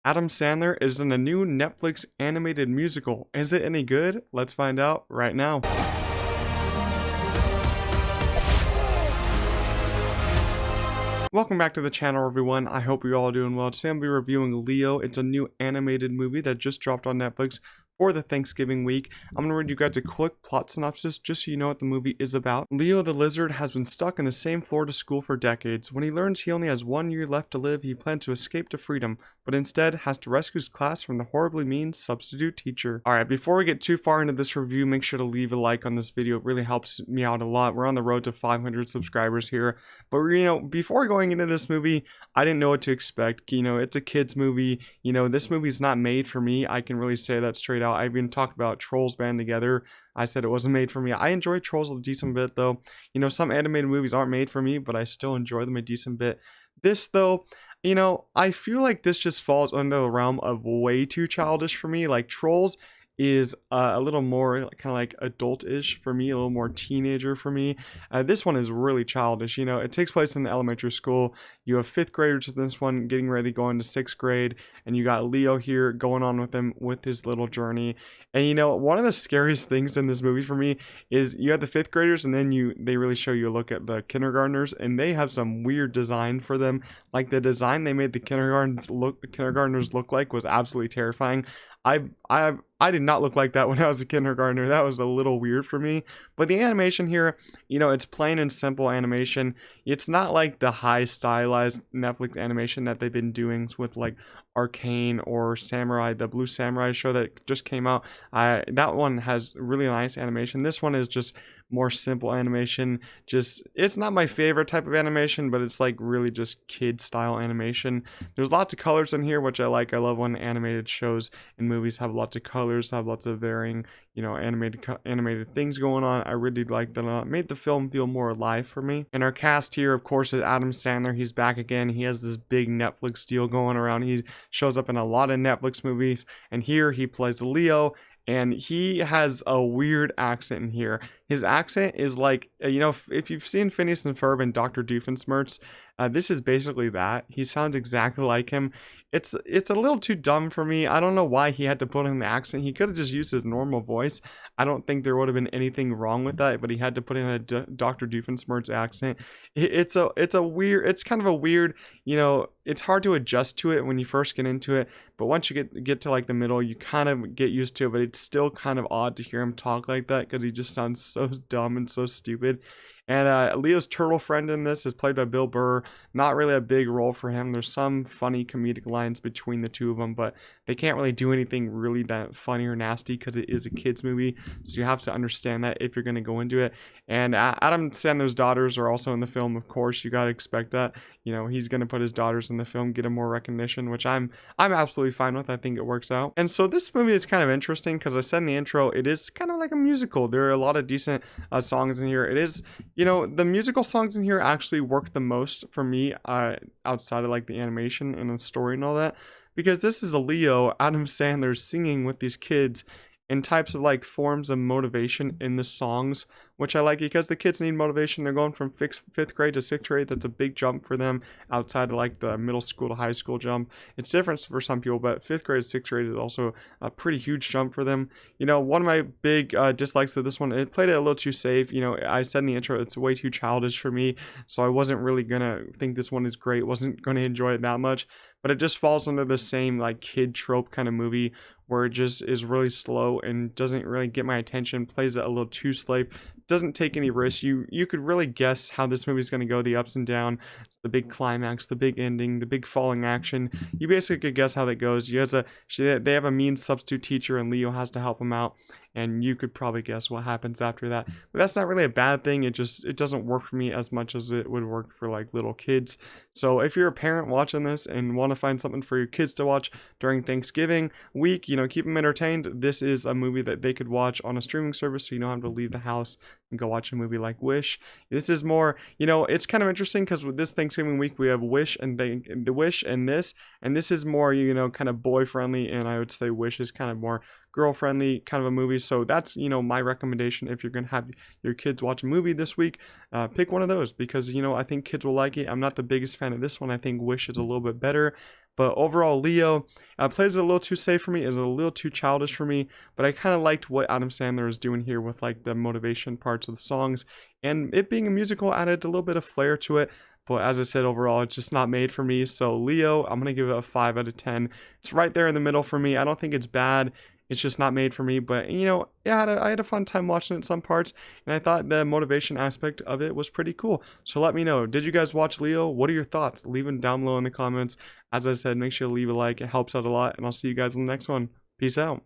Adam Sandler is in a new Netflix animated musical. Is it any good? Let's find out right now. Welcome back to the channel, everyone. I hope you're all doing well. Today I'll be reviewing Leo. It's a new animated movie that just dropped on Netflix for the Thanksgiving week. I'm going to read you guys a quick plot synopsis just so you know what the movie is about. Leo the lizard has been stuck in the same Florida school for decades. When he learns he only has 1 year left to live, he plans to escape to freedom, but instead has to rescue his class from the horribly mean substitute teacher. Alright, before we get too far into this review, make sure to leave a like on this video. It really helps me out a lot. We're on the road to 500 subscribers here. But before going into this movie, I didn't know what to expect. It's a kids movie. This movie's not made for me. I can really say that straight out. I've been talking about Trolls Band Together. I said it wasn't made for me. I enjoy Trolls a decent bit though. Some animated movies aren't made for me, but I still enjoy them a decent bit. This though, I feel like this just falls under the realm of way too childish for me. Like Trolls is a little more kind of like adult-ish for me, a little more teenager for me. This one is really childish. It takes place in elementary school. You have 5th graders in this one getting ready to go into 6th grade, and you got Leo here going on with him with his little journey. And one of the scariest things in this movie for me is you have the 5th graders, and then they really show you a look at the kindergartners, and they have some weird design for them. Like the design they made the kindergartners look like was absolutely terrifying. I did not look like that when I was a kindergartner. That was a little weird for me. But the animation here, it's plain and simple animation. It's not like the high stylized Netflix animation that they've been doing with like Arcane or Samurai, the Blue Samurai show that just came out. That one has really nice animation. This one is just more simple animation. It's not my favorite type of animation, but it's like really just kid style animation. There's lots of colors in here, which I like. I love when animated shows and movies have lots of colors, have lots of varying animated things going on. I really liked that. It made the film feel more alive for me. And our cast here, of course, is Adam Sandler. He's back again. He has this big Netflix deal going around. He shows up in a lot of Netflix movies, and here he plays Leo. And he has a weird accent in here. His accent is like, if you've seen Phineas and Ferb and Dr. Doofenshmirtz, this is basically that. He sounds exactly like him. It's a little too dumb for me. I don't know why he had to put in the accent. He could have just used his normal voice. I don't think there would have been anything wrong with that, but he had to put in a Dr. Doofenshmirtz accent. It's kind of a weird, it's hard to adjust to it when you first get into it, but once you get to like the middle, you kind of get used to it, but it's still kind of odd to hear him talk like that because he just sounds so dumb and so stupid. And Leo's turtle friend in this is played by Bill Burr. Not really a big role for him. There's some funny comedic lines between the two of them, but they can't really do anything really that funny or nasty because it is a kids movie. So you have to understand that if you're going to go into it. And Adam Sandler's daughters are also in the film, of course. You got to expect that. He's going to put his daughters in the film, get him more recognition, which I'm absolutely fine with. I think it works out. And so this movie is kind of interesting because I said in the intro, it is kind of like a musical. There are a lot of decent songs in here. It is, the musical songs in here actually work the most for me outside of like the animation and the story and all that, because this is a Leo, Adam Sandler singing with these kids in types of like forms of motivation in the songs, which I like because the kids need motivation. They're going from 5th grade to 6th grade. That's a big jump for them outside of like the middle school to high school jump. It's different for some people, but 5th grade to 6th grade is also a pretty huge jump for them. One of my big dislikes to this one, it played it a little too safe. I said in the intro, it's way too childish for me, so I wasn't really gonna think this one is great. Wasn't gonna enjoy it that much, but it just falls under the same like kid trope kind of movie where it just is really slow and doesn't really get my attention, plays it a little too safe, doesn't take any risks. You could really guess how this movie is going to go, the ups and downs, the big climax, the big ending, the big falling action. You basically could guess how that goes. They have a mean substitute teacher and Leo has to help him out, and you could probably guess what happens after that. But that's not really a bad thing. It doesn't work for me as much as it would work for like little kids. So if you're a parent watching this and want to find something for your kids to watch during Thanksgiving week, keep them entertained, this is a movie that they could watch on a streaming service, so you don't have to leave the house and go watch a movie like Wish. This is more, it's kind of interesting because with this Thanksgiving week we have Wish and the Wish and this is more, kind of boy friendly, and I would say Wish is kind of more girl friendly kind of a movie. So that's my recommendation. If you're gonna have your kids watch a movie this week, pick one of those because I think kids will like it. I'm not the biggest fan of this one. I think Wish is a little bit better, But overall, Leo plays it a little too safe for me, is a little too childish for me, but I kind of liked what Adam Sandler is doing here with like the motivation parts of the songs, and it being a musical added a little bit of flair to it. But as I said, overall, it's just not made for me. So Leo, I'm going to give it a 5 out of 10. It's right there in the middle for me. I don't think it's bad. It's just not made for me. But, you know, yeah, I had a fun time watching it in some parts. And I thought the motivation aspect of it was pretty cool. So let me know. Did you guys watch Leo? What are your thoughts? Leave them down below in the comments. As I said, make sure to leave a like. It helps out a lot. And I'll see you guys in the next one. Peace out.